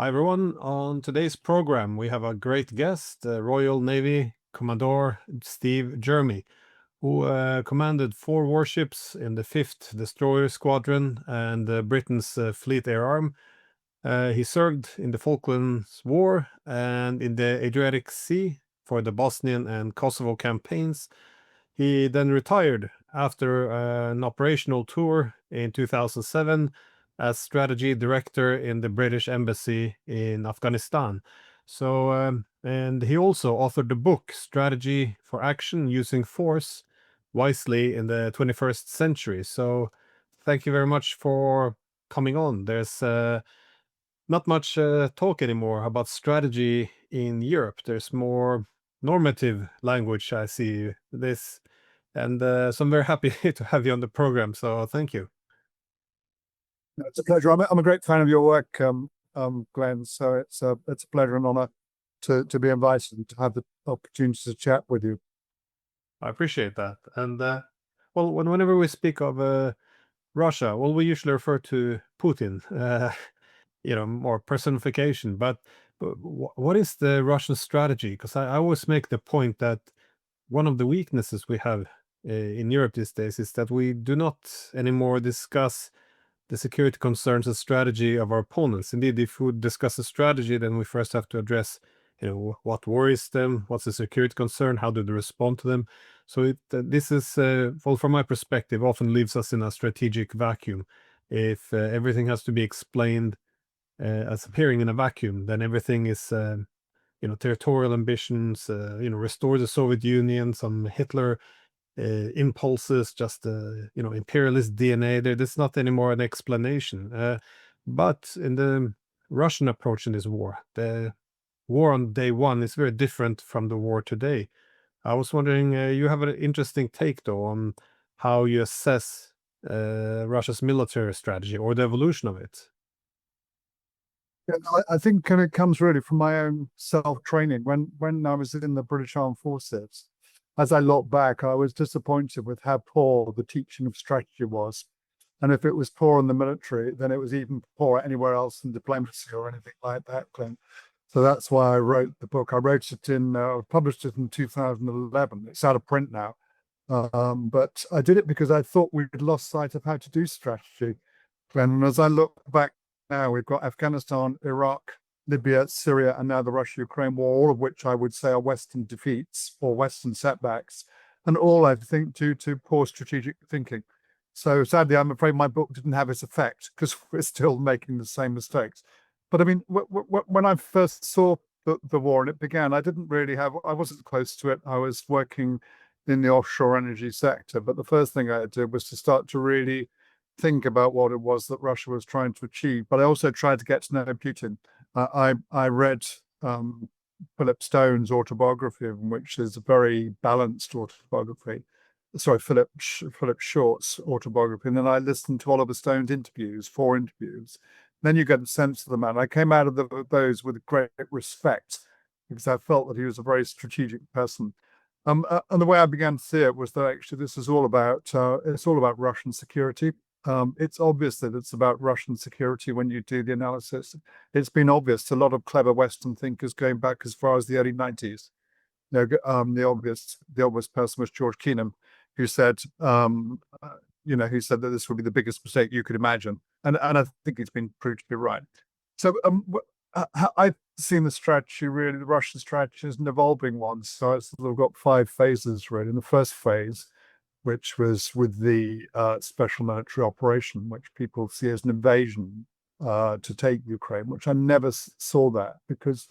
Hi everyone. On today's program, we have a great guest, Royal Navy Commodore Steve Jermy, who commanded 4 warships in the 5th Destroyer Squadron and Britain's Fleet Air Arm. He served in the Falklands War and in the Adriatic Sea for the Bosnian and Kosovo campaigns. He then retired after an operational tour in 2007 as strategy director in the British Embassy in Afghanistan. And he also authored the book Strategy for Action Using Force Wisely in the 21st Century. So, thank you very much for coming on. There's not much talk anymore about strategy in Europe. There's more normative language, I see this. And so I'm very happy to have you on the program. So, thank you. It's a pleasure. I'm a great fan of your work, Glenn. So it's a pleasure and honor to be invited and to have the opportunity to chat with you. I appreciate that. And well, whenever we speak of Russia, well, we usually refer to Putin, more personification. But what is the Russian strategy? Because I always make the point that one of the weaknesses we have in Europe these days is that we do not anymore discuss the security concerns and strategy of our opponents. Indeed, if we discuss a strategy, then we first have to address, what worries them, what's the security concern, how do they respond to them. So this is, well, from my perspective, often leaves us in a strategic vacuum. If everything has to be explained as appearing in a vacuum, then everything is, territorial ambitions, restore the Soviet Union, some Hitler impulses, just imperialist DNA. There's not anymore an explanation. But in the Russian approach in this war, the war on day one is very different from the war today. I was wondering, you have an interesting take though on how you assess Russia's military strategy or the evolution of it. Yeah, I think it comes really from my own self-training. When I was in the British Armed Forces, as I look back, I was disappointed with how poor the teaching of strategy was. And if it was poor in the military, then it was even poorer anywhere else in diplomacy or anything like that, Clint. So that's why I wrote the book. I published it in 2011. It's out of print now. But I did it because I thought we'd lost sight of how to do strategy, Glenn. And as I look back now, we've got Afghanistan, Iraq, Libya, Syria, and now the Russia-Ukraine war, all of which I would say are Western defeats or Western setbacks, and all I think due to poor strategic thinking. So sadly, I'm afraid my book didn't have its effect because we're still making the same mistakes. But I mean, when I first saw the war and it began, I wasn't close to it. I was working in the offshore energy sector, but the first thing I did was to start to really think about what it was that Russia was trying to achieve. But I also tried to get to know Putin. I read Philip Stone's autobiography, which is a very balanced autobiography. Sorry, Philip Short's autobiography. And then I listened to Oliver Stone's interviews, 4 interviews. Then you get a sense of the man. I came out of those with great respect because I felt that he was a very strategic person. And the way I began to see it was that actually this is all about Russian security. It's obvious that it's about Russian security when you do the analysis. It's been obvious to a lot of clever Western thinkers going back as far as the early 90s. The obvious person was George Kennan, who said, he said that this would be the biggest mistake you could imagine. And I think it's been proved to be right. So I've seen the Russian strategy as an evolving one. So it's sort of got 5 phases, really. In the first phase, which was with the special military operation, which people see as an invasion to take Ukraine, which I never saw that because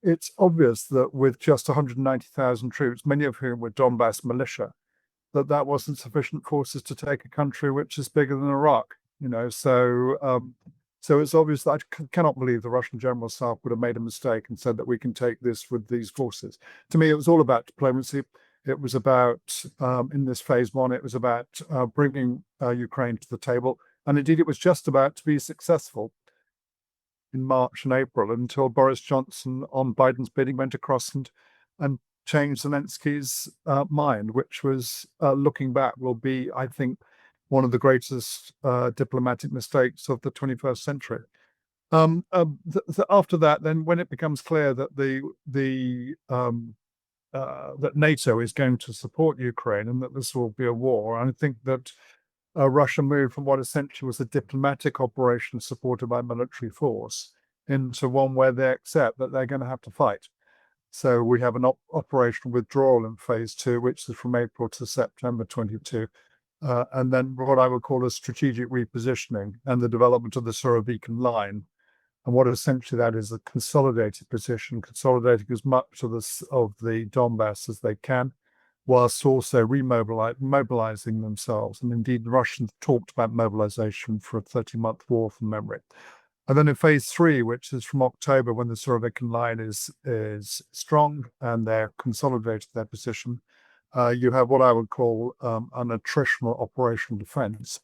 it's obvious that with just 190,000 troops, many of whom were Donbass militia, that wasn't sufficient forces to take a country which is bigger than Iraq. So it's obvious that I cannot believe the Russian General Staff would have made a mistake and said that we can take this with these forces. To me, it was all about diplomacy. It was about, in this phase 1, it was about bringing Ukraine to the table. And indeed, it was just about to be successful in March and April until Boris Johnson, on Biden's bidding, went across and changed Zelensky's mind, which was, looking back, will be, I think, one of the greatest diplomatic mistakes of the 21st century. After that, then when it becomes clear that that NATO is going to support Ukraine and that this will be a war, I think that Russia moved from what essentially was a diplomatic operation supported by military force into one where they accept that they're going to have to fight. So we have an operational withdrawal in phase 2, which is from April to September 22. And then what I would call a strategic repositioning and the development of the Surovikin line. And what essentially that is a consolidated position, consolidating as much of the Donbass as they can, whilst also mobilizing themselves. And indeed, the Russians talked about mobilization for a 30-month war from memory. And then in phase 3, which is from October, when the Surovikin line is strong and they're consolidated their position, you have what I would call an attritional operational defense.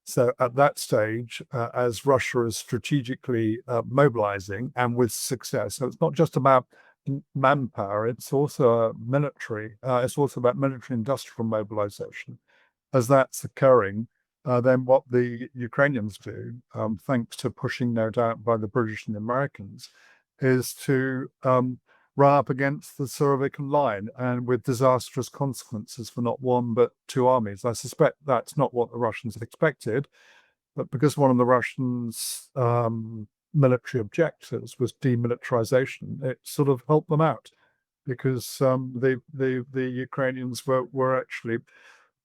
So at that stage, as Russia is strategically mobilizing and with success, so it's not just about manpower, it's also military, it's also about military industrial mobilization. As that's occurring, then what the Ukrainians do, thanks to pushing, no doubt, by the British and the Americans, is to run up against the Surovikin line, and with disastrous consequences for not one but two armies. I suspect that's not what the Russians expected, but because one of the Russians' military objectives was demilitarization, it sort of helped them out, because the Ukrainians were actually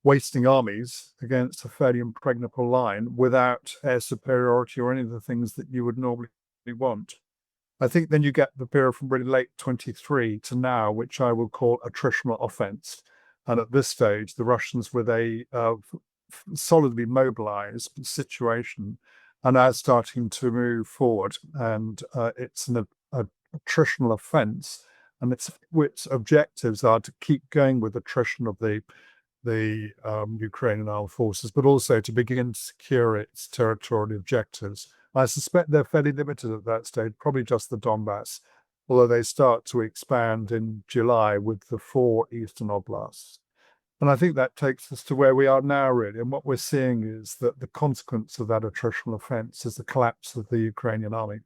wasting armies against a fairly impregnable line without air superiority or any of the things that you would normally want. I think then you get the period from really late 23 to now, which I will call attritional offense. And at this stage, the Russians, with a solidly mobilized situation, are now starting to move forward. And it's an attritional offense. And its objectives are to keep going with attrition of the Ukrainian armed forces, but also to begin to secure its territorial objectives. I suspect they're fairly limited at that stage, probably just the Donbass, although they start to expand in July with the 4 eastern oblasts. And I think that takes us to where we are now, really. And what we're seeing is that the consequence of that attritional offense is the collapse of the Ukrainian army.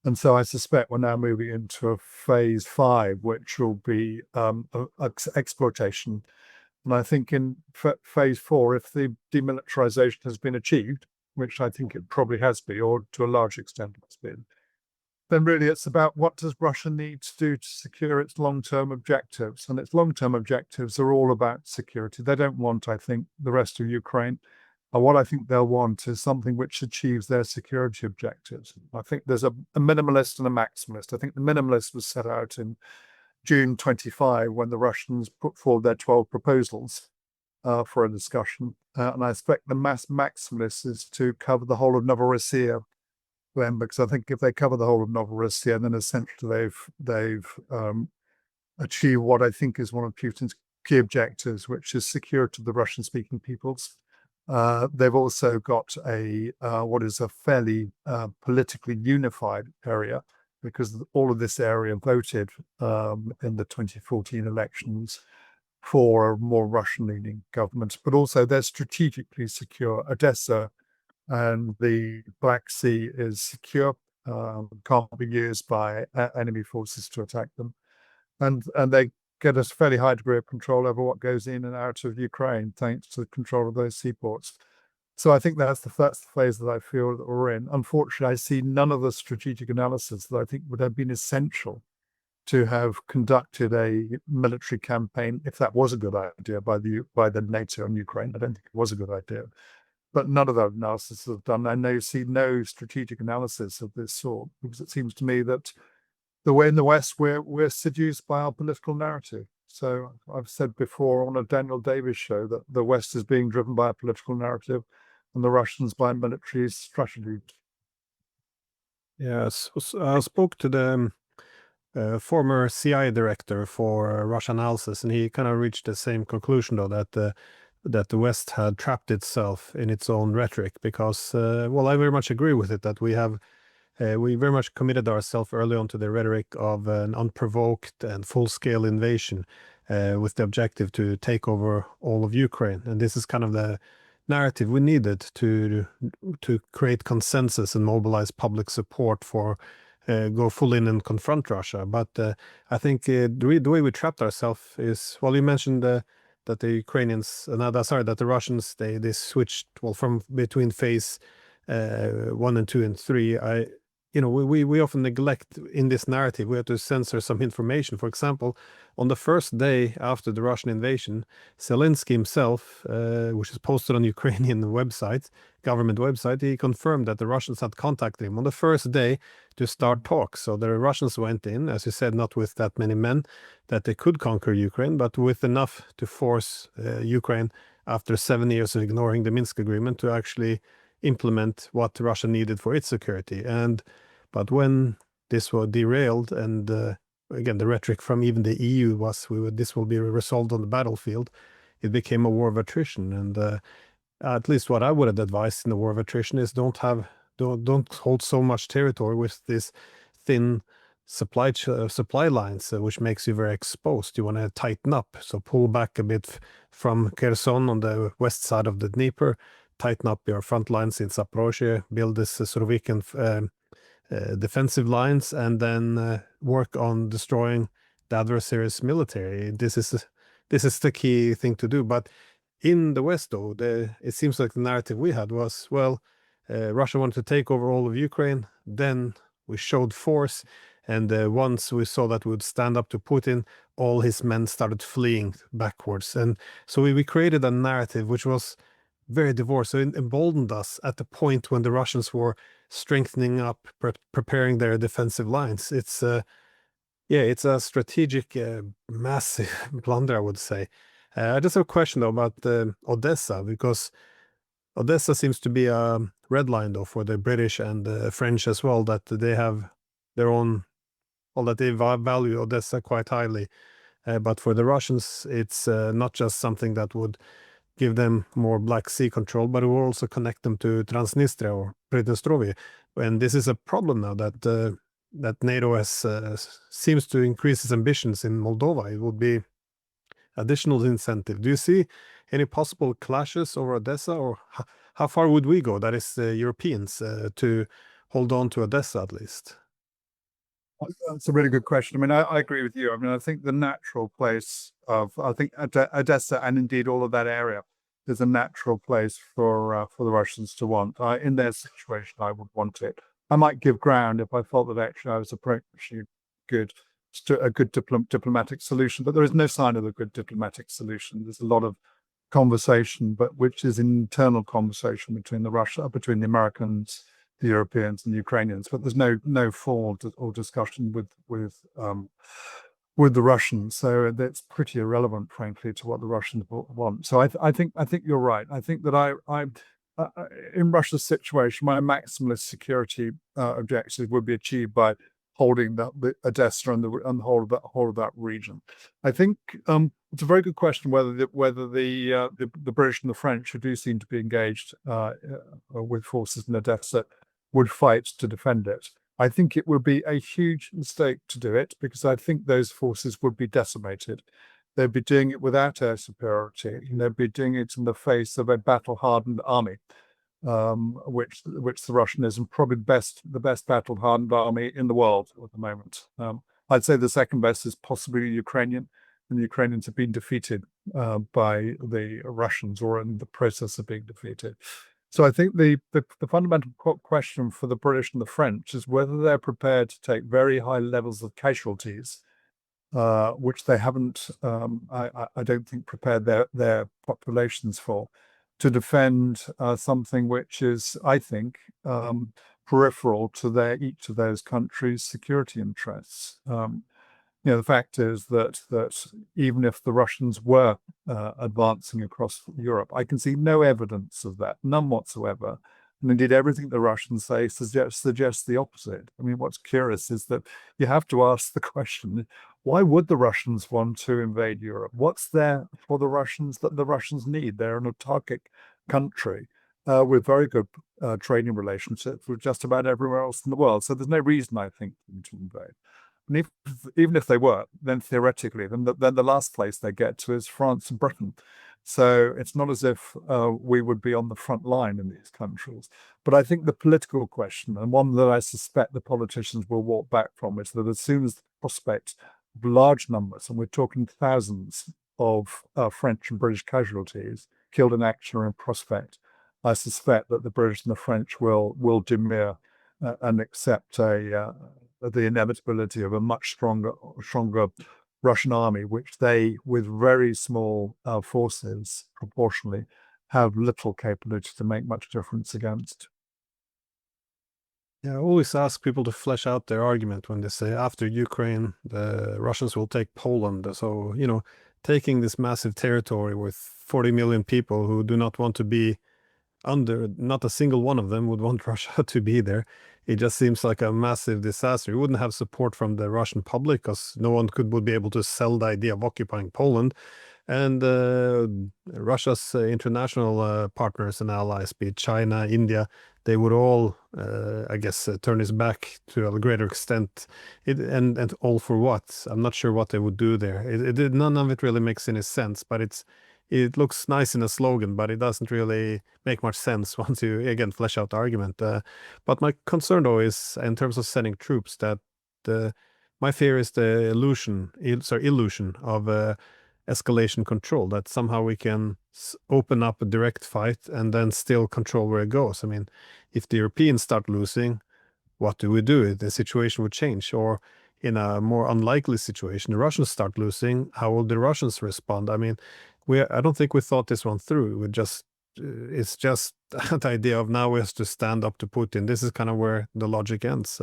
And so I suspect we're now moving into a phase 5, which will be exploitation. And I think in phase 4, if the demilitarization has been achieved, which I think it probably has been, or to a large extent it's been, then really it's about what does Russia need to do to secure its long-term objectives. And its long-term objectives are all about security. They don't want, I think, the rest of Ukraine. What I think they'll want is something which achieves their security objectives. I think there's a minimalist and a maximalist. I think the minimalist was set out in June 25 when the Russians put forward their 12 proposals for a discussion. And I expect the maximalist is to cover the whole of Novorossiya then, because I think if they cover the whole of Novorossiya, then essentially they've achieved what I think is one of Putin's key objectives, which is security of the Russian-speaking peoples. They've also got what is a fairly politically unified area, because all of this area voted in the 2014 elections for a more Russian-leaning government, but also they're strategically secure. Odessa and the Black Sea is secure, can't be used by enemy forces to attack them. And they get a fairly high degree of control over what goes in and out of Ukraine, thanks to the control of those seaports. So I think that's the phase that I feel that we're in. Unfortunately, I see none of the strategic analysis that I think would have been essential to have conducted a military campaign, if that was a good idea by the NATO on Ukraine. I don't think it was a good idea. But none of that analysis is done. I see no strategic analysis of this sort, because it seems to me that the way in the West, we're seduced by our political narrative. So I've said before on a Daniel Davis show that the West is being driven by a political narrative and the Russians by military strategy. Yes, I spoke to the former CI director for Russia analysis, and he kind of reached the same conclusion, though, that the West had trapped itself in its own rhetoric, because, well, I very much agree with it, that we very much committed ourselves early on to the rhetoric of an unprovoked and full-scale invasion with the objective to take over all of Ukraine. And this is kind of narrative we needed to create consensus and mobilize public support for go full in and confront Russia. But I think the way we trapped ourselves is, well, you mentioned that the Ukrainians, that the Russians, they switched, well, from between phase 1 and 2 and 3. We often neglect in this narrative, we have to censor some information. For example, on the first day after the Russian invasion, Zelensky himself, which is posted on Ukrainian government website, he confirmed that the Russians had contacted him on the first day to start talks. So the Russians went in, as you said, not with that many men that they could conquer Ukraine, but with enough to force Ukraine, after 7 years of ignoring the Minsk agreement, to actually implement what Russia needed for its security. But when this was derailed, and again, the rhetoric from even the EU was, this will be resolved on the battlefield, it became a war of attrition. And at least what I would have advised in the war of attrition is don't hold so much territory with this thin supply lines, which makes you very exposed. You want to tighten up, so pull back a bit from Kherson on the west side of the Dnieper, tighten up your front lines in Zaporozhye, build this sort of weakened defensive lines, and then work on destroying the adversary's military. This is the key thing to do. But in the West, though, it seems like the narrative we had was, well, Russia wanted to take over all of Ukraine. Then we showed force, and once we saw that we would stand up to Putin, all his men started fleeing backwards. And so we created a narrative which was very divorced. So it emboldened us at the point when the Russians were strengthening up, preparing their defensive lines. It's it's a strategic, massive blunder, I would say. I just have a question though about Odessa, because Odessa seems to be a red line though for the British and the French as well, that they have their own, well, that they value Odessa quite highly. But for the Russians, it's not just something that would give them more Black Sea control, but it will also connect them to Transnistria or Pridnestrovye. And this is a problem now that NATO has seems to increase its ambitions in Moldova. It would be additional incentive. Do you see any possible clashes over Odessa, or how far would we go, that is Europeans, to hold on to Odessa at least? That's a really good question. I mean, I agree with you. I mean, I think the natural place I think Odessa and indeed all of that area is a natural place for the Russians to want. In their situation, I would want it. I might give ground if I felt that actually I was approaching a good diplomatic solution, but there is no sign of a good diplomatic solution. There's a lot of conversation, but which is internal conversation between the Americans, the Europeans and the Ukrainians, but there's no formal or discussion with the Russians. So that's pretty irrelevant, frankly, to what the Russians want. So I think you're right. I think that I in Russia's situation, my maximalist security objective would be achieved by holding the Odessa and the whole of that region. I think it's a very good question whether the British and the French, who do seem to be engaged with forces in Odessa, would fight to defend it. I think it would be a huge mistake to do it, because I think those forces would be decimated. They'd be doing it without air superiority, and they'd be doing it in the face of a battle-hardened army, which the Russian is, and probably the best battle-hardened army in the world at the moment. I'd say the second best is possibly Ukrainian, and the Ukrainians have been defeated by the Russians, or in the process of being defeated. So I think the fundamental question for the British and the French is whether they're prepared to take very high levels of casualties, which they haven't, I don't think, prepared their populations for, to defend something which is, I think, peripheral to each of those countries' security interests. The fact is that even if the Russians were advancing across Europe, I can see no evidence of that, none whatsoever. And indeed, everything the Russians say suggests the opposite. I mean, what's curious is that you have to ask the question, why would the Russians want to invade Europe? What's there for the Russians that the Russians need? They're an autarkic country with very good trading relationships with just about everywhere else in the world. So there's no reason, I think, for them to invade. And even if they were, then theoretically, then the last place they get to is France and Britain. So it's not as if we would be on the front line in these countries. But I think the political question, and one that I suspect the politicians will walk back from, is that as soon as the prospect of large numbers, and we're talking thousands of French and British casualties killed in action or in prospect, I suspect that the British and the French will demur and accept the inevitability of a much stronger Russian army, which they, with very small forces proportionally, have little capability to make much difference against. Yeah, I always ask people to flesh out their argument when they say after Ukraine, the Russians will take Poland. So, taking this massive territory with 40 million people who do not want to be under, not a single one of them would want Russia to be there. It just seems like a massive disaster. You wouldn't have support from the Russian public because no one would be able to sell the idea of occupying Poland. And Russia's international partners and allies, be it China, India, they would all, I guess, turn his back to a greater extent. And all for what? I'm not sure what they would do there. None of it really makes any sense, but it looks nice in a slogan, but it doesn't really make much sense once you, again, flesh out the argument. But my concern, though, is in terms of sending troops, that my fear is the illusion of escalation control, that somehow we can open up a direct fight and then still control where it goes. I mean, if the Europeans start losing, what do we do? The situation would change. Or in a more unlikely situation, the Russians start losing, how will the Russians respond? I mean, I don't think we thought this one through. It's just the idea of now we have to stand up to Putin. This is kind of where the logic ends.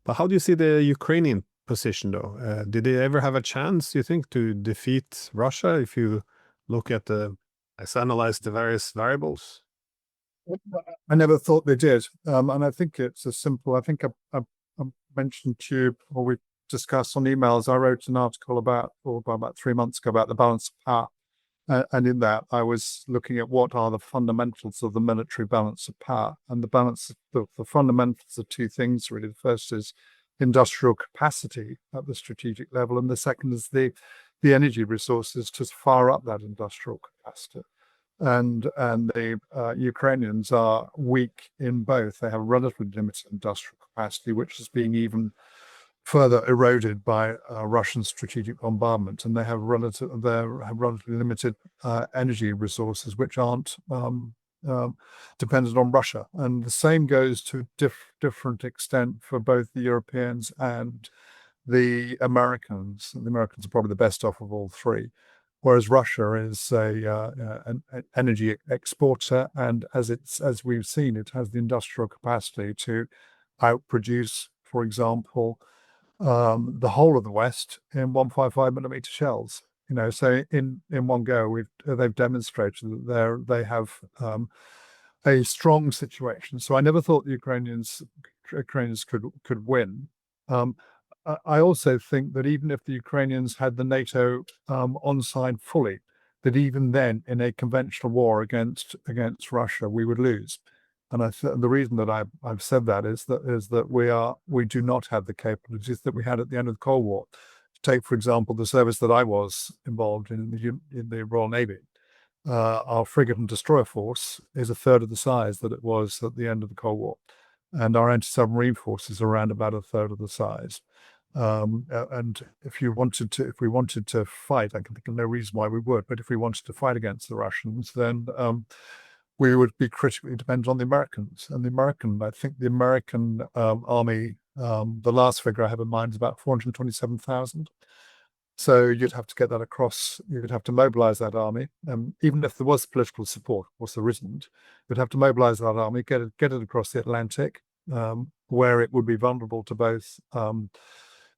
But how do you see the Ukrainian position, though? Did they ever have a chance, you think, to defeat Russia if you look at analyze the various variables? I never thought they did. And I think it's as simple. I think I mentioned to you, or we discussed on emails, I wrote an article about 3 months ago about the balance of power. And in that, I was looking at what are the fundamentals of the military balance of power. And the fundamentals are two things, really. The first is industrial capacity at the strategic level, and the second is the energy resources to fire up that industrial capacity. And the Ukrainians are weak in both. They have relatively limited industrial capacity, which is being even further eroded by Russian strategic bombardment, and they have relatively limited energy resources, which aren't dependent on Russia. And the same goes to different extent for both the Europeans and the Americans. The Americans are probably the best off of all three, whereas Russia is an energy exporter, and as we've seen, it has the industrial capacity to outproduce, for example, the whole of the West in 155mm shells. So in one go, they've demonstrated that they have a strong situation. So I never thought the Ukrainians could win. I also think that even if the Ukrainians had the NATO on side fully, that even then, in a conventional war against Russia, we would lose. And the reason that I've said that is that we do not have the capabilities that we had at the end of the Cold War. Take, for example, the service that I was involved in the Royal Navy. Our frigate and destroyer force is a third of the size that it was at the end of the Cold War, and our anti-submarine force is around about a third of the size. And if we wanted to fight, I can think of no reason why we would, but if we wanted to fight against the Russians, then we would be critically dependent on the Americans. And I think the American army, the last figure I have in mind is about 427,000. So you'd have to get that across. You'd have to mobilize that army. Even if there was political support, of course there isn't, you'd have to mobilize that army, get it across the Atlantic, where it would be vulnerable to both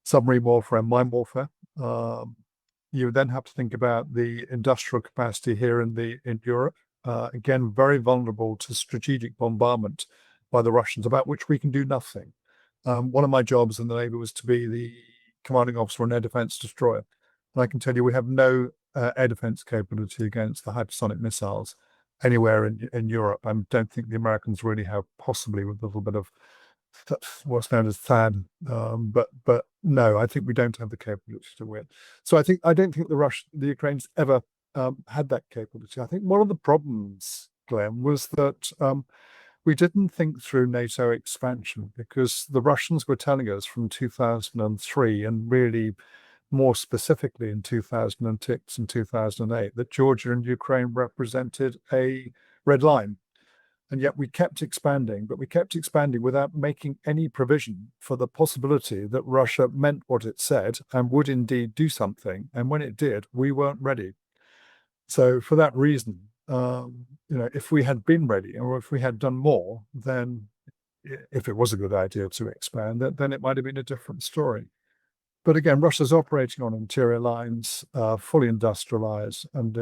submarine warfare and mine warfare. You would then have to think about the industrial capacity here in Europe. Again, very vulnerable to strategic bombardment by the Russians, about which we can do nothing. One of my jobs in the Navy was to be the commanding officer on an air defense destroyer. And I can tell you we have no air defense capability against the hypersonic missiles anywhere in Europe. I don't think the Americans really have, possibly with a little bit of what's known as THAAD. But no, I think we don't have the capability to win. So I don't think the Ukrainians ever had that capability. I think one of the problems, Glenn, was that we didn't think through NATO expansion, because the Russians were telling us from 2003, and really more specifically in 2006 and 2008, that Georgia and Ukraine represented a red line. And yet we kept expanding, but we kept expanding without making any provision for the possibility that Russia meant what it said and would indeed do something. And when it did, we weren't ready. So for that reason, if we had been ready, or if we had done more, then if it was a good idea to expand, then it might have been a different story. But again, Russia's operating on interior lines, fully industrialized, and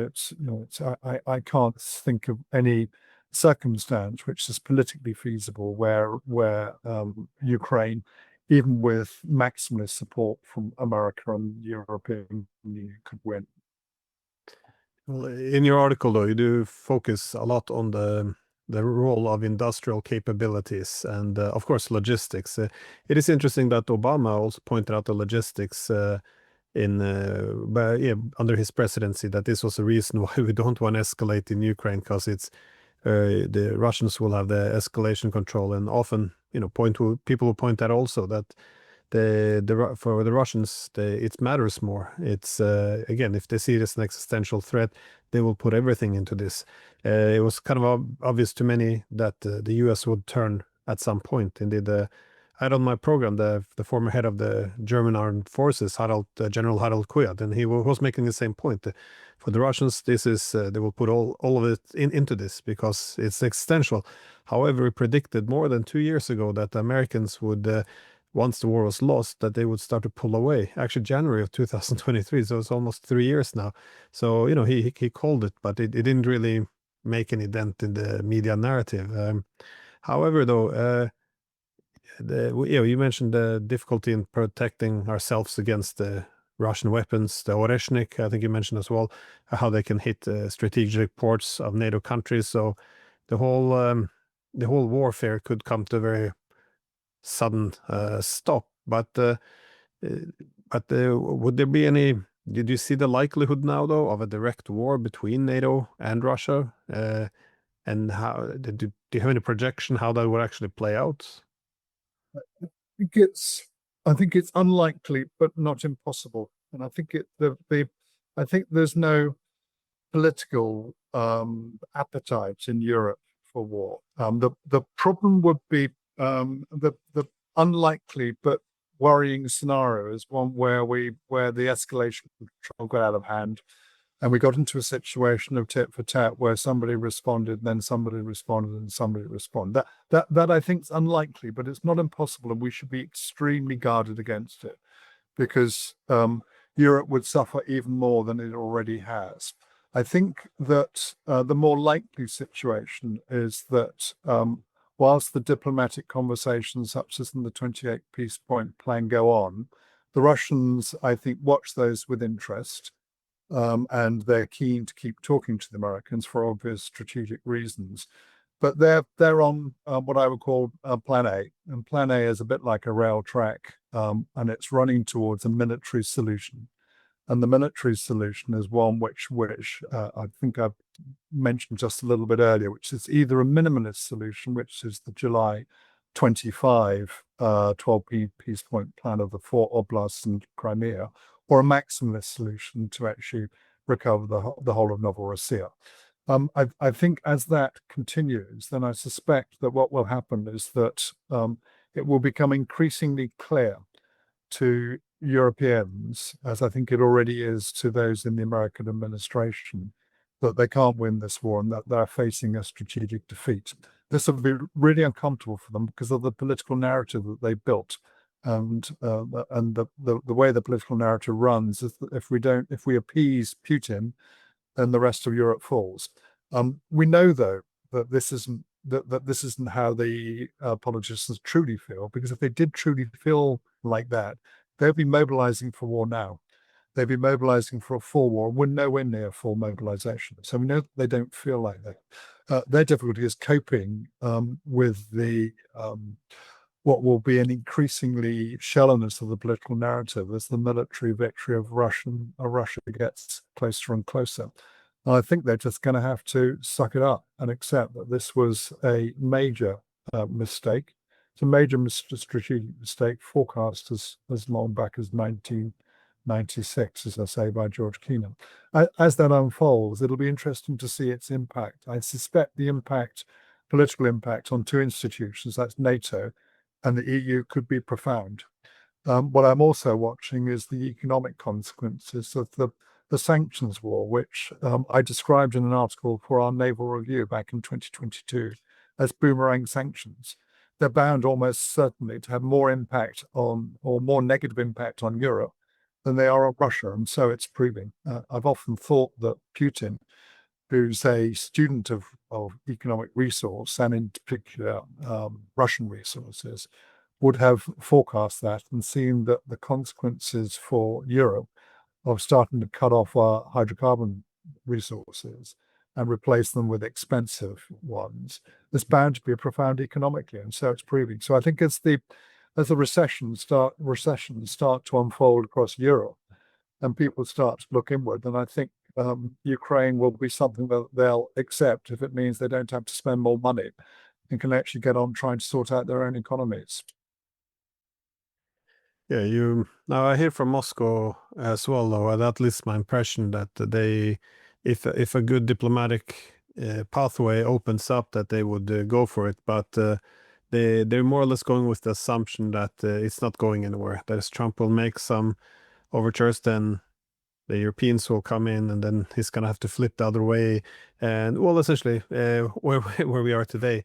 I can't think of any circumstance which is politically feasible where Ukraine, even with maximalist support from America and the European Union, could win. Well, in your article, though, you do focus a lot on the role of industrial capabilities and, of course, logistics. It is interesting that Obama also pointed out the logistics under his presidency, that this was the reason why we don't want to escalate in Ukraine, because it's the Russians will have the escalation control, and often people will point out also that for the Russians, it matters more. It's again, if they see it as an existential threat, they will put everything into this. It was kind of obvious to many that the U.S. would turn at some point. Indeed, I had on my program the former head of the German armed forces, General Harald Kuyat, and he was making the same point. For the Russians, this is they will put all of it into this because it's existential. However, we predicted more than 2 years ago that the Americans would. Once the war was lost, that they would start to pull away. Actually, January of 2023, so it's almost 3 years now. So, he called it, but it didn't really make any dent in the media narrative. However, though, you mentioned the difficulty in protecting ourselves against the Russian weapons, the Oreshnik, I think you mentioned as well, how they can hit strategic ports of NATO countries. So the whole warfare could come to a very sudden stop. But would there be any? Did you see the likelihood now, though, of a direct war between NATO and Russia? And how do you have any projection how that would actually play out? I think it's unlikely, but not impossible. And I think I think there's no political appetite in Europe for war. The problem would be the unlikely but worrying scenario is one where the escalation control got out of hand, and we got into a situation of tit for tat where somebody responded, then somebody responded, and somebody responded. That I think is unlikely, but it's not impossible, and we should be extremely guarded against it, because Europe would suffer even more than it already has. I think that the more likely situation is that whilst the diplomatic conversations, such as in the 28 Peace Point plan, go on, the Russians, I think, watch those with interest, and they're keen to keep talking to the Americans for obvious strategic reasons. But they're on what I would call Plan A, and Plan A is a bit like a rail track, and it's running towards a military solution. And the military solution is one which I think I've mentioned just a little bit earlier, which is either a minimalist solution, which is the July 25 12 Peace Point plan of the 4 oblasts and Crimea, or a maximalist solution to actually recover the whole of Novorossiya. I think as that continues, then I suspect that what will happen is that it will become increasingly clear to Europeans, as I think it already is to those in the American administration, that they can't win this war and that they're facing a strategic defeat. This will be really uncomfortable for them because of the political narrative that they built. And the way the political narrative runs is that if we appease Putin, then the rest of Europe falls. We know, though, that this isn't how the politicians truly feel, because if they did truly feel like that, they'd be mobilizing for war now. They'd be mobilizing for a full war. We're nowhere near full mobilization. So we know that they don't feel like that. Their difficulty is coping with what will be an increasingly shallowness of the political narrative as the military victory of Russia gets closer and closer. I think they're just going to have to suck it up and accept that this was a major mistake. It's a major strategic mistake forecast as long back as 1996, as I say, by George Kennan. As that unfolds, it'll be interesting to see its impact. I suspect the political impact on two institutions, that's NATO and the EU, could be profound. What I'm also watching is the economic consequences of the sanctions war, which I described in an article for our Naval Review back in 2022 as boomerang sanctions. They're bound almost certainly to have more impact on, or more negative impact on Europe than they are on Russia, and so it's proving. I've often thought that Putin, who's a student of economic resource, and in particular Russian resources, would have forecast that and seen that the consequences for Europe of starting to cut off our hydrocarbon resources and replace them with expensive ones is bound to be profound economically, and so it's proving. So I think as the recessions start to unfold across Europe and people start to look inward, then I think Ukraine will be something that they'll accept if it means they don't have to spend more money and can actually get on trying to sort out their own economies. Yeah, now I hear from Moscow as well, though, and at least my impression that they, if a good diplomatic pathway opens up, that they would go for it. But they're more or less going with the assumption that it's not going anywhere. That is, Trump will make some overtures, then the Europeans will come in, and then he's gonna have to flip the other way. And well, essentially, where we are today.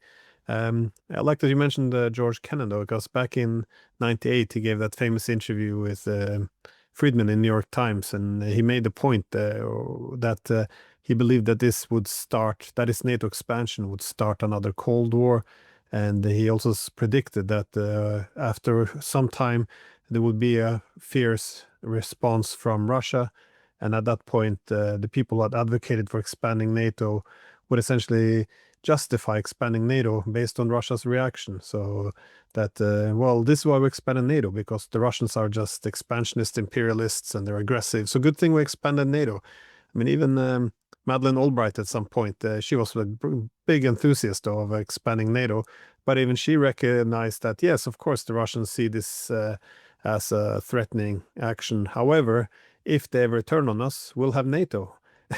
I like that you mentioned George Kennan, though, because back in '98 he gave that famous interview with Friedman in New York Times, and he made the point that he believed that this would start, that is, NATO expansion would start another Cold War, and he also predicted that after some time there would be a fierce response from Russia. And at that point, the people that advocated for expanding NATO would essentially justify expanding NATO based on Russia's reaction. So that, well, this is why we expanded NATO, because the Russians are just expansionist imperialists and they're aggressive. So good thing we expanded NATO. I mean, even Madeleine Albright at some point, she was a big enthusiast of expanding NATO, but even she recognized that, yes, of course, the Russians see this as a threatening action. However, if they ever turn on us, we'll have NATO.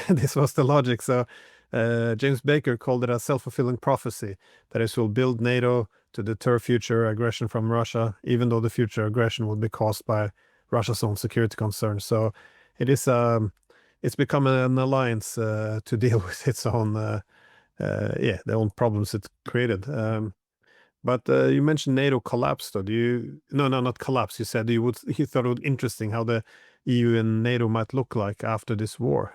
This was the logic. So James Baker called it a self-fulfilling prophecy. That is, we'll build NATO to deter future aggression from Russia, even though the future aggression will be caused by Russia's own security concerns. So it is it's become an alliance to deal with its own the own problems it created. But you mentioned NATO collapse, though. No, not collapse. You said you thought it was interesting how the EU and NATO might look like after this war.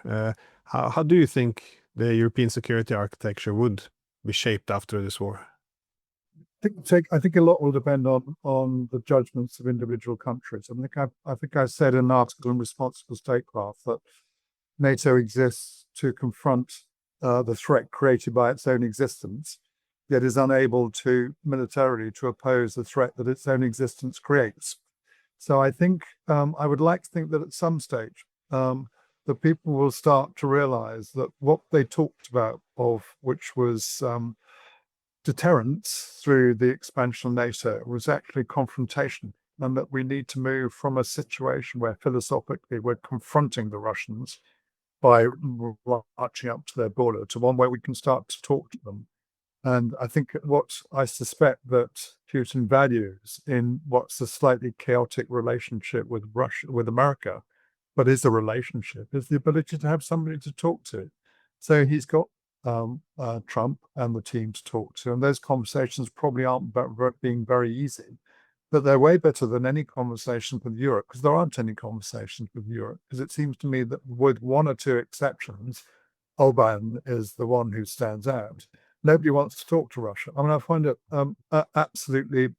How do you think the European security architecture would be shaped after this war? I think a lot will depend on the judgments of individual countries. I think I said in an article in Responsible Statecraft that NATO exists to confront the threat created by its own existence, yet is unable to militarily to oppose the threat that its own existence creates. So I think I would like to think that at some stage the people will start to realize that what they talked about, which was deterrence through the expansion of NATO, was actually confrontation, and that we need to move from a situation where philosophically we're confronting the Russians by marching up to their border to one where we can start to talk to them. And I think what I suspect that Putin values in what's a slightly chaotic relationship with Russia, with America, but is a relationship, is the ability to have somebody to talk to. So he's got Trump and the team to talk to, and those conversations probably aren't being very easy, but they're way better than any conversations with Europe, because there aren't any conversations with Europe, because it seems to me that with one or two exceptions, Orban is the one who stands out. Nobody wants to talk to Russia. I mean, I find it absolutely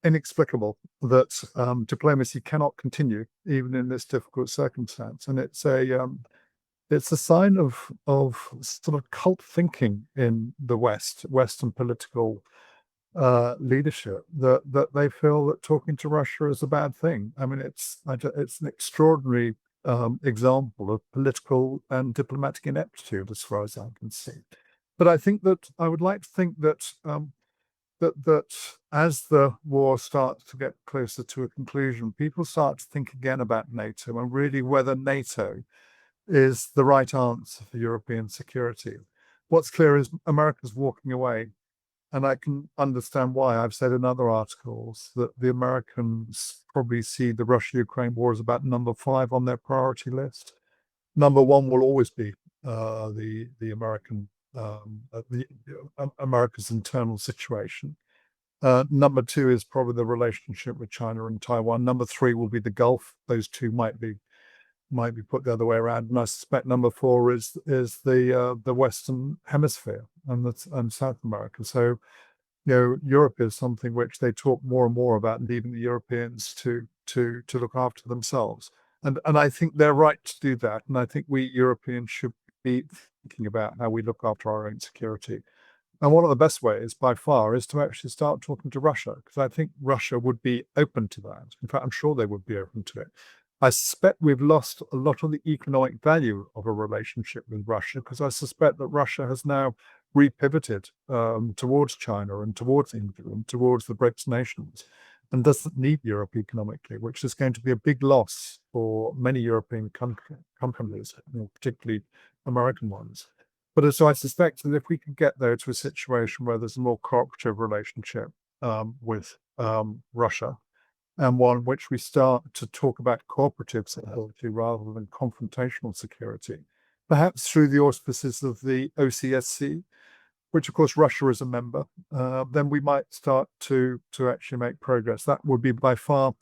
inexplicable that diplomacy cannot continue even in this difficult circumstance, and it's a sign of sort of cult thinking in the Western political leadership that they feel that talking to Russia is a bad thing. I mean, it's an extraordinary example of political and diplomatic ineptitude, as far as I can see. But I think that I would like to think that that as the war starts to get closer to a conclusion, people start to think again about NATO and really whether NATO is the right answer for European security. What's clear is America's walking away. And I can understand why. I've said in other articles that the Americans probably see the Russia-Ukraine war as about number 5 on their priority list. Number 1 will always be the America's internal situation. Number 2 is probably the relationship with China and Taiwan. Number 3 will be the Gulf. Those two might be put the other way around. And I suspect number 4 is the Western Hemisphere and South America. So, Europe is something which they talk more and more about, and even the Europeans to look after themselves. And I think they're right to do that. And I think we Europeans should be thinking about how we look after our own security. And one of the best ways, by far, is to actually start talking to Russia, because I think Russia would be open to that. In fact, I'm sure they would be open to it. I suspect we've lost a lot of the economic value of a relationship with Russia, because I suspect that Russia has now repivoted towards China and towards India and towards the BRICS nations, and doesn't need Europe economically, which is going to be a big loss for many European companies, particularly American ones. But so I suspect that if we can get there to a situation where there's a more cooperative relationship with Russia, and one which we start to talk about cooperative security rather than confrontational security, perhaps through the auspices of the OCSC, which of course Russia is a member, then we might start to actually make progress. That would be by far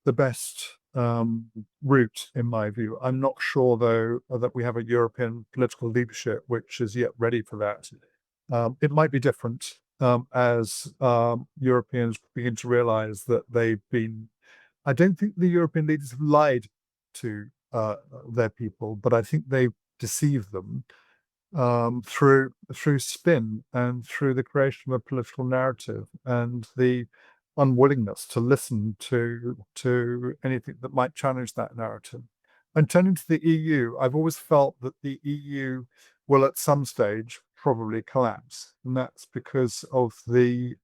the best route, in my view. I'm not sure, though, that we have a European political leadership which is yet ready for that. It might be different as Europeans begin to realize that they've been. I don't think the European leaders have lied to their people, but I think they've deceived them through spin and through the creation of a political narrative and the unwillingness to listen to anything that might challenge that narrative. And turning to the EU, I've always felt that the EU will at some stage probably collapse, and that's because of the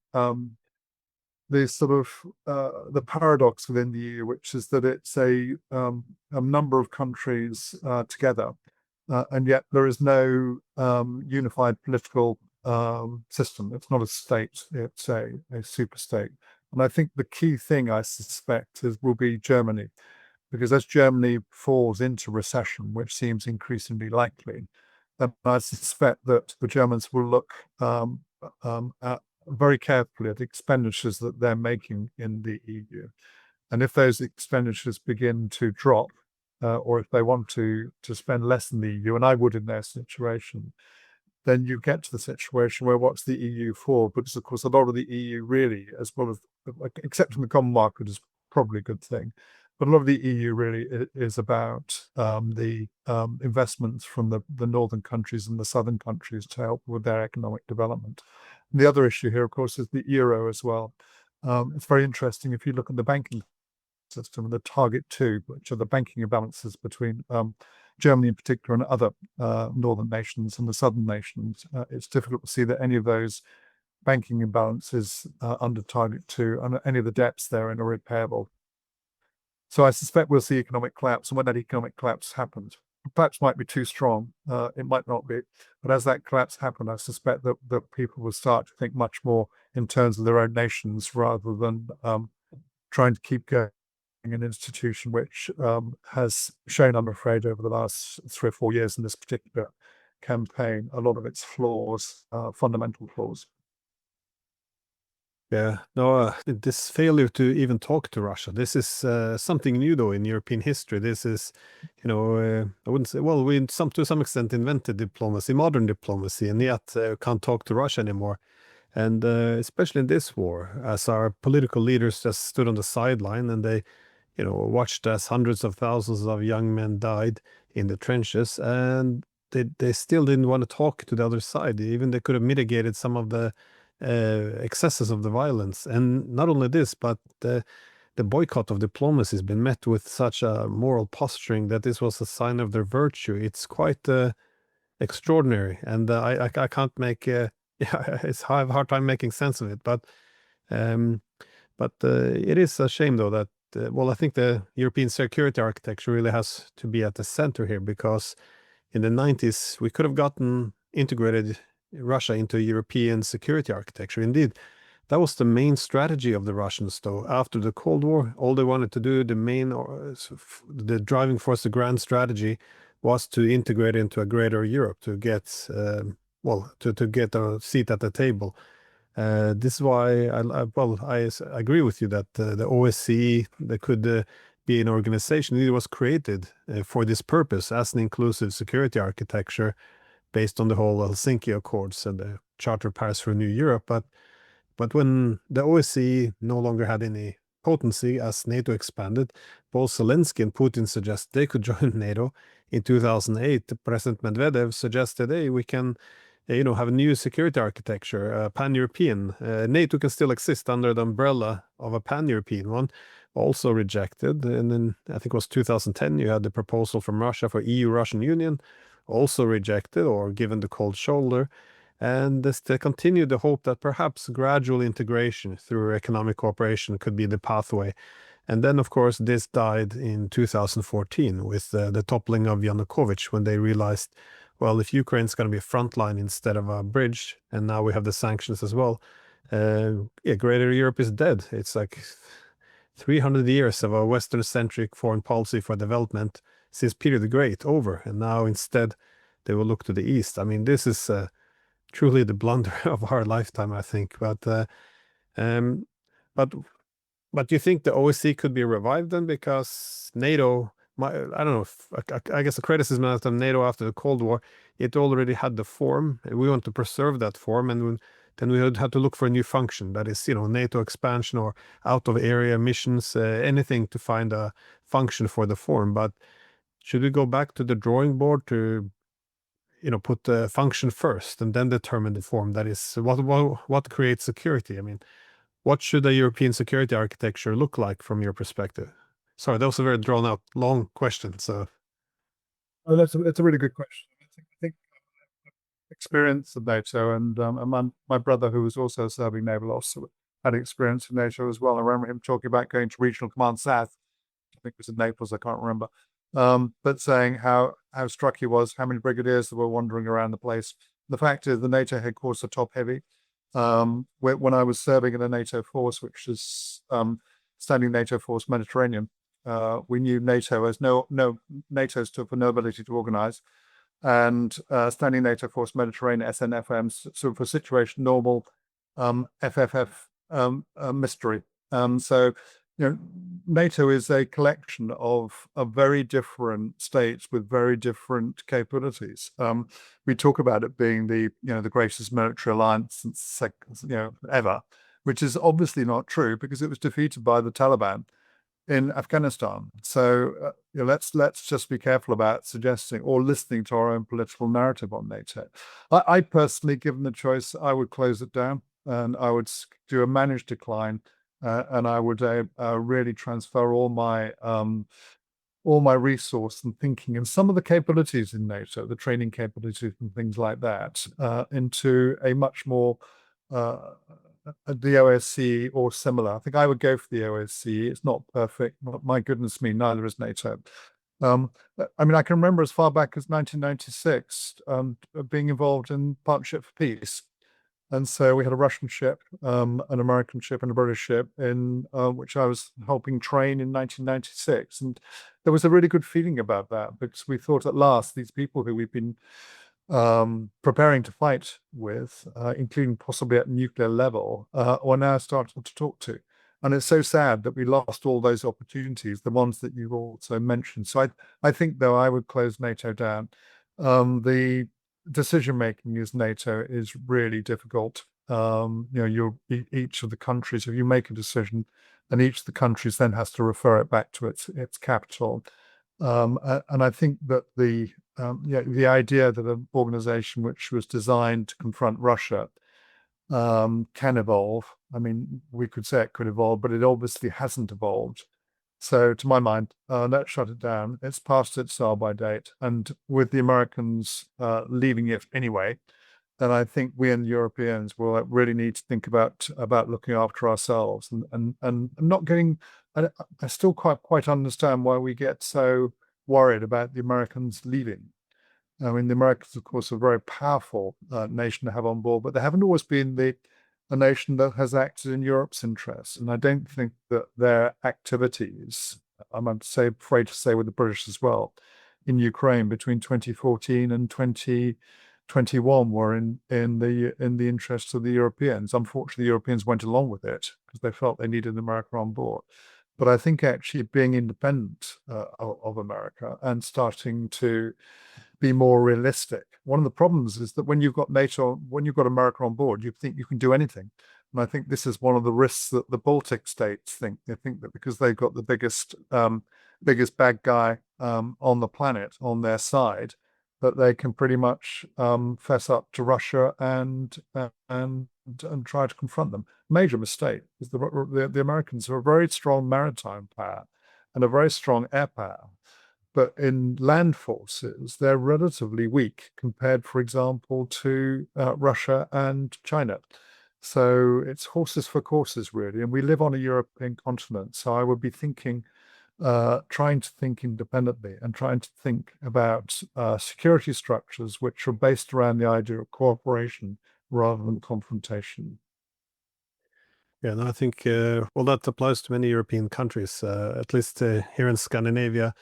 sort of the paradox within the EU, which is that it's a number of countries together, and yet there is no unified political system. It's not a state; it's a super state. And I think the key thing, I suspect, will be Germany, because as Germany falls into recession, which seems increasingly likely, then I suspect that the Germans will look very carefully at expenditures that they're making in the EU. And if those expenditures begin to drop, or if they want to spend less in the EU, and I would in their situation, then you get to the situation where what's the EU for? Because of course a lot of the EU really, as well as accepting the common market is probably a good thing, but a lot of the EU really is about the investments from the northern countries and the southern countries to help with their economic development. And the other issue here, of course, is the euro as well. It's very interesting if you look at the banking system and the target 2, which are the banking imbalances between Germany in particular and other northern nations and the southern nations. It's difficult to see that any of those banking imbalances under target 2 and any of the debts therein are repairable. So I suspect we'll see economic collapse, and when that economic collapse happens, collapse might be too strong, it might not be, but as that collapse happens, I suspect that people will start to think much more in terms of their own nations rather than trying to keep going an institution which has shown, I'm afraid, over the last 3 or 4 years in this particular campaign, a lot of its flaws, fundamental flaws. Yeah, no, this failure to even talk to Russia, this is something new, though, in European history. This is, I wouldn't say, well, we to some extent invented diplomacy, modern diplomacy, and yet can't talk to Russia anymore. And especially in this war, as our political leaders just stood on the sideline and they, watched as hundreds of thousands of young men died in the trenches, and they still didn't want to talk to the other side. Even they could have mitigated some of the excesses of the violence. And not only this, but the boycott of diplomacy has been met with such a moral posturing that this was a sign of their virtue. It's quite extraordinary, and I can't make yeah, I have a hard time making sense of it. Um, it is a shame though that well, I think the European security architecture really has to be at the center here, because in the 90s we could have gotten integrated Russia into European security architecture. Indeed, that was the main strategy of the Russians, though. After the Cold War, all they wanted to do, the driving force, the grand strategy, was to integrate into a greater Europe, to get, to get a seat at the table. This is why I agree with you that the OSCE, that could be an organization. It was created for this purpose as an inclusive security architecture based on the whole Helsinki Accords and the Charter of Paris for a New Europe. But when the OSCE no longer had any potency as NATO expanded, both Zelensky and Putin suggested they could join NATO. In 2008, President Medvedev suggested, hey, we can have a new security architecture, pan-European. NATO can still exist under the umbrella of a pan-European one, also rejected. And then I think it was 2010, you had the proposal from Russia for EU-Russian Union, also rejected or given the cold shoulder. And this to continue the hope that perhaps gradual integration through economic cooperation could be the pathway. And then, of course, this died in 2014 with the toppling of Yanukovych, when they realized, well, if Ukraine's going to be a front line instead of a bridge, and now we have the sanctions as well, yeah, Greater Europe is dead. It's like 300 years of a Western-centric foreign policy for development since Peter the Great over, and now instead they will look to the east. I mean, this is truly the blunder of our lifetime, I think. Um, but but do you think the OSCE could be revived then? Because NATO, I don't know, I guess the criticism of NATO after the Cold War, it already had the form, and we want to preserve that form, and then we would have to look for a new function. That is, NATO expansion or out of area missions, anything to find a function for the form. But should we go back to the drawing board to put the function first and then determine the form? That is what creates security? I mean, what should a European security architecture look like from your perspective? Sorry, that was a very drawn out, long question. So, Oh, that's a really good question. I think experience of NATO, and my brother, who was also a serving naval officer, had experience in NATO as well. I remember him talking about going to Regional Command South. I think it was in Naples, I can't remember. But saying how struck he was, how many brigadiers that were wandering around the place. The fact is, the NATO headquarters are top heavy. When I was serving in a NATO force, which is Standing NATO Force Mediterranean, we knew NATO as NATO stood for no ability to organize, and Standing NATO Force Mediterranean, SNFM, sort of for situation normal, FFF, mystery. So NATO is a collection of very different states with very different capabilities. We talk about it being the greatest military alliance since ever, which is obviously not true, because it was defeated by the Taliban in Afghanistan. So let's just be careful about suggesting or listening to our own political narrative on NATO. I personally, given the choice, I would close it down, and I would do a managed decline. And I would really transfer all my resource and thinking and some of the capabilities in NATO, the training capabilities and things like that, into a much more the OSCE or similar. I think I would go for the OSCE. It's not perfect. My goodness me, neither is NATO. I mean, I can remember as far back as 1996 being involved in Partnership for Peace. And so we had a Russian ship, an American ship, and a British ship, in which I was helping train in 1996. And there was a really good feeling about that, because we thought at last these people who we've been preparing to fight with, including possibly at nuclear level, are now starting to talk to. And it's so sad that we lost all those opportunities, the ones that you also mentioned. So I think, though, I would close NATO down. The decision making as NATO is really difficult. Each of the countries, if you make a decision, and each of the countries then has to refer it back to its capital. And I think that the idea that an organization which was designed to confront Russia can evolve. I mean, we could say it could evolve, but it obviously hasn't evolved. So, to my mind, let's shut it down. It's past its sell-by date, and with the Americans leaving it anyway, then I think we and Europeans will really need to think about looking after ourselves and not getting. I still quite understand why we get so worried about the Americans leaving. I mean, the Americans, of course, are a very powerful nation to have on board, but they haven't always been a nation that has acted in Europe's interests. And I don't think that their activities, I'm afraid to say with the British as well, in Ukraine between 2014 and 2021 were in the interests of the Europeans. Unfortunately, the Europeans went along with it because they felt they needed America on board. But I think actually being independent of America and starting to be more realistic. One of the problems is that when you've got NATO, when you've got America on board, you think you can do anything. And I think this is one of the risks that the Baltic states think. They think that because they've got the biggest bad guy on the planet on their side, that they can pretty much fess up to Russia and try to confront them. Major mistake is the Americans are a very strong maritime power and a very strong air power. But in land forces, they're relatively weak compared, for example, to Russia and China. So it's horses for courses, really. And we live on a European continent. So I would be thinking, trying to think independently and trying to think about security structures which are based around the idea of cooperation rather than confrontation. Yeah, no, I think well that applies to many European countries. At least here in Scandinavia,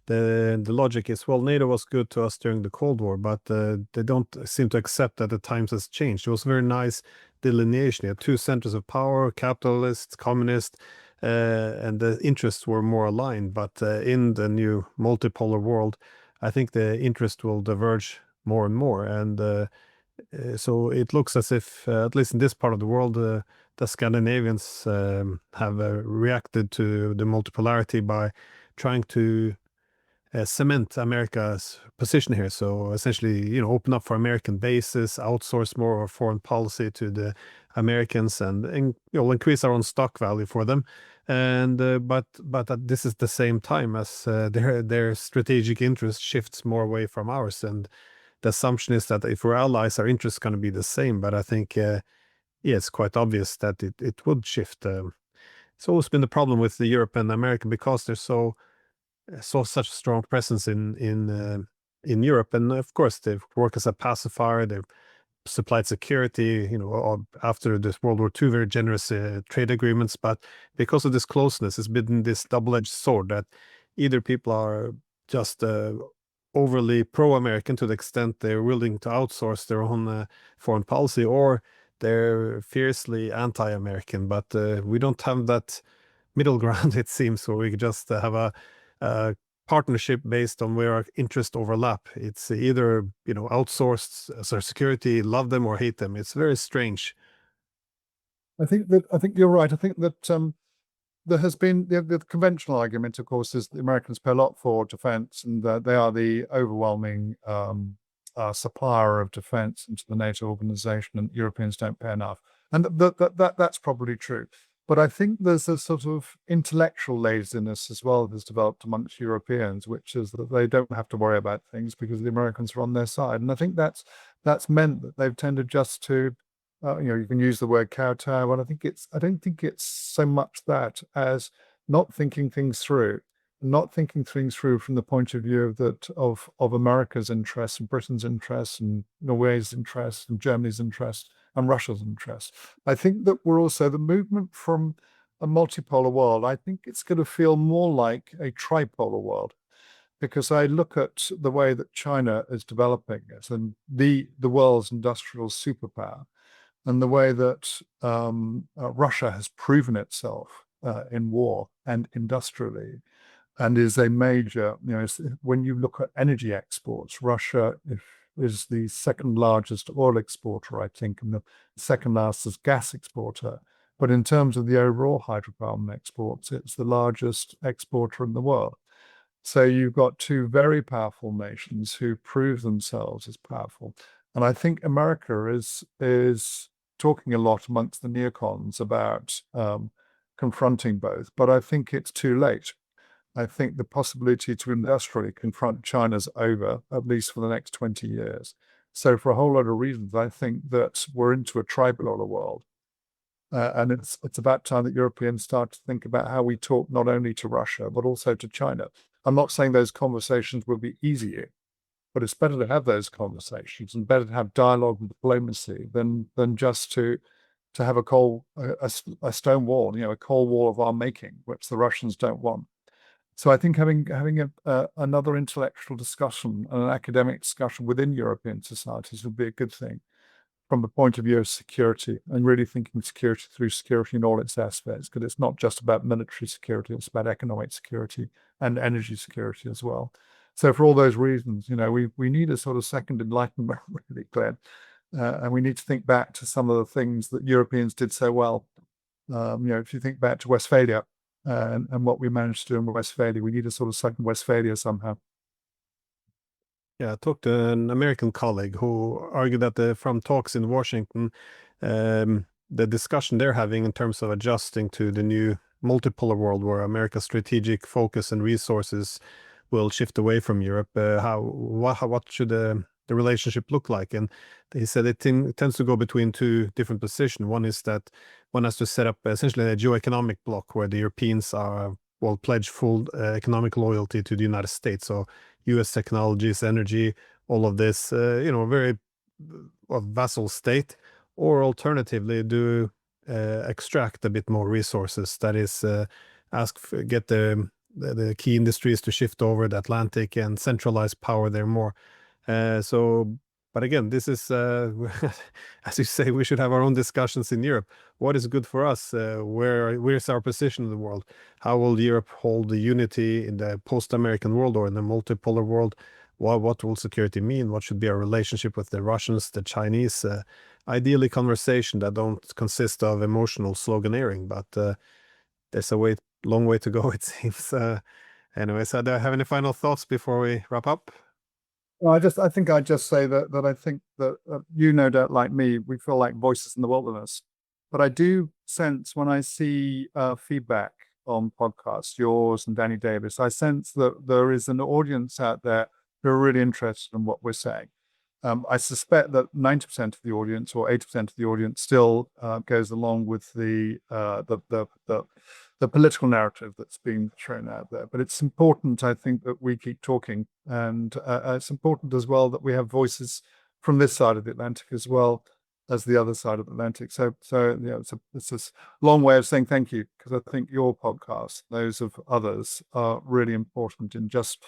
the logic is, well, NATO was good to us during the Cold War, but they don't seem to accept that the times has changed. It was a very nice delineation. You had two centers of power, capitalist, communist, and the interests were more aligned. But in the new multipolar world, I think the interest will diverge more and more. And so it looks as if, at least in this part of the world, the Scandinavians have reacted to the multipolarity by trying to cement America's position here. So essentially, open up for American bases, outsource more of foreign policy to the Americans, and increase our own stock value for them. And but this is the same time as their strategic interest shifts more away from ours. And the assumption is that if we're allies, our interest is going to be the same. But I think, yeah, it's quite obvious that it would shift. It's always been the problem with the Europe and America because they're such a strong presence in Europe, and of course they work as a pacifier. They've supplied security, after this World War II, very generous trade agreements. But because of this closeness, it's been this double-edged sword that either people are just overly pro-American to the extent they're willing to outsource their own foreign policy, or they're fiercely anti-American. But we don't have that middle ground, it seems, where we could just have a partnership based on where our interests overlap. It's either, outsourced as our security, love them or hate them. It's very strange. I think you're right. I think that there has been the conventional argument, of course, is the Americans pay a lot for defense and that they are the overwhelming supplier of defense into the NATO organization, and Europeans don't pay enough. And that's probably true. But I think there's a sort of intellectual laziness as well that's developed amongst Europeans, which is that they don't have to worry about things because the Americans are on their side. And I think that's meant that they've tended just to, you can use the word kowtow, and I don't think it's so much that as not thinking things through, from the point of view of America's interests and Britain's interests and Norway's interests and Germany's interests and Russia's interests. I think that we're also the movement from a multipolar world. I think it's going to feel more like a tripolar world, because I look at the way that China is developing it and the world's industrial superpower, and the way that Russia has proven itself in war and industrially, and is a major, when you look at energy exports, Russia is the second largest oil exporter, I think, and the second largest gas exporter. But in terms of the overall hydrocarbon exports, it's the largest exporter in the world. So you've got two very powerful nations who prove themselves as powerful. And I think America is talking a lot amongst the neocons about confronting both, but I think it's too late. I think the possibility to industrially confront China's over, at least for the next 20 years. So for a whole lot of reasons, I think that we're into a tripolar world. And it's about time that Europeans start to think about how we talk not only to Russia, but also to China. I'm not saying those conversations will be easy, but it's better to have those conversations and better to have dialogue and diplomacy than just to have a stone wall, a cold wall of our making, which the Russians don't want. So I think having another intellectual discussion and an academic discussion within European societies would be a good thing from the point of view of security, and really thinking security through security in all its aspects, because it's not just about military security, it's about economic security and energy security as well. So for all those reasons, we need a sort of second enlightenment, really, Glenn. And we need to think back to some of the things that Europeans did so well. If you think back to Westphalia and what we managed to do in Westphalia, we need a sort of second Westphalia somehow. Yeah, I talked to an American colleague who argued that from talks in Washington, the discussion they're having in terms of adjusting to the new multipolar world where America's strategic focus and resources will shift away from Europe, what should the relationship look like? And he said it tends to go between two different positions. One is that one has to set up essentially a geoeconomic bloc where the Europeans are, well, pledge full economic loyalty to the United States. So US technologies, energy, all of this, very vassal state, or alternatively do extract a bit more resources. That is, get the key industries to shift over the Atlantic and centralize power there more. But again, this is, as you say, we should have our own discussions in Europe. What is good for us? Where's our position in the world? How will Europe hold the unity in the post-American world or in the multipolar world? What will security mean? What should be our relationship with the Russians, the Chinese? Ideally, conversation that don't consist of emotional sloganeering, but there's a long way to go, it seems. Anyway, so do I have any final thoughts before we wrap up? Well, I think I'd just say that I think that you, no doubt, like me, we feel like voices in the wilderness. But I do sense when I see feedback on podcasts, yours and Danny Davis, I sense that there is an audience out there who are really interested in what we're saying. I suspect that 90% of the audience or 80% of the audience still goes along with the political narrative that's being thrown out there. But it's important, I think, that we keep talking, and it's important as well that we have voices from this side of the Atlantic as well as the other side of the Atlantic. So it's a long way of saying thank you, because I think your podcast, those of others, are really important in just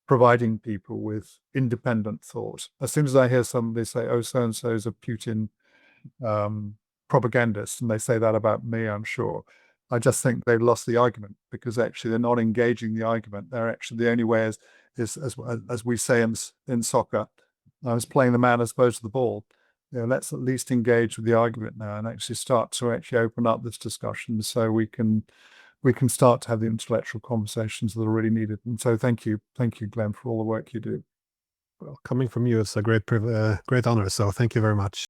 providing people with independent thought. As soon as I hear somebody say, "Oh, so and so is a Putin propagandist," and they say that about me, I'm sure, I just think they've lost the argument, because actually they're not engaging the argument. They're actually, the only way is as we say in soccer, I was playing the man as opposed to the ball. Let's at least engage with the argument now and actually start to open up this discussion so we can start to have the intellectual conversations that are really needed. And so thank you, Glenn, for all the work you do. Well, coming from you, it's a great honor. So thank you very much.